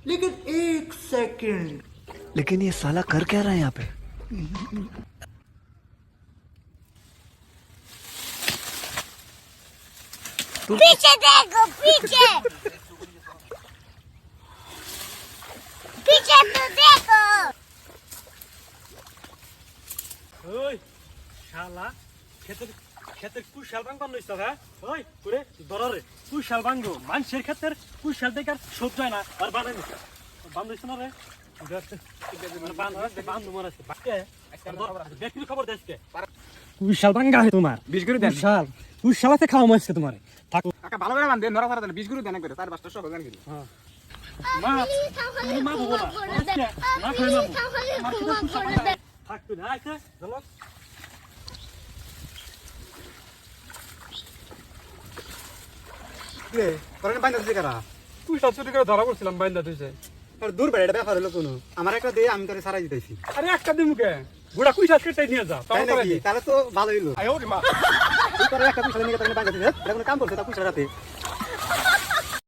लेकिन एक सेकंड लेकिन ये साला कर क्या रहा है यहाँ पे? पीछे देखो पीछे पीछे तो देखो ওই শালা ক্ষেতের কুশাল বাঙ্গন লইছ হ্যাঁ ওই করে দররে কুশাল বাঙ্গো মানুষের ক্ষেতের কুশাল দেখার সহ্য হয় না আর বানাই নিছ বান্ধইছ না রে বান্ধ মরাছে ব্যক্তির খবর দেশকে কুশাল বাঙ্গা হয় তোমার 20 করে দেন কুশালাতে খাওয়া মাছকে তোমার কাকা ভালো করে বান্ধেন নরা দেন 20 করে দেন করে 4-5টা সহ জানি হ্যাঁ মা বলো না না খাই না থাকতো না আইছে চলো রে পরে বাইন্দা দিছে কারা কুশাল চুরি করে ধরা পড়ছিলাম বাইন্দা তুইছে আর দূর বেড়ে এটা ব্যাপার হলো কোনো আমার একটা দে আমি তোরে সারাই দিতেছি আরে একটা দিমুকে বুড়া কুশাল কেটে নিয়ে যা তাই নাকি তাহলে তো ভালোই হলো তুই তোরে একটা পয়সা নিয়ে তোরে বাইন্দা দিছিস এটা কোনো কাম করছ তা পয়সা রাতে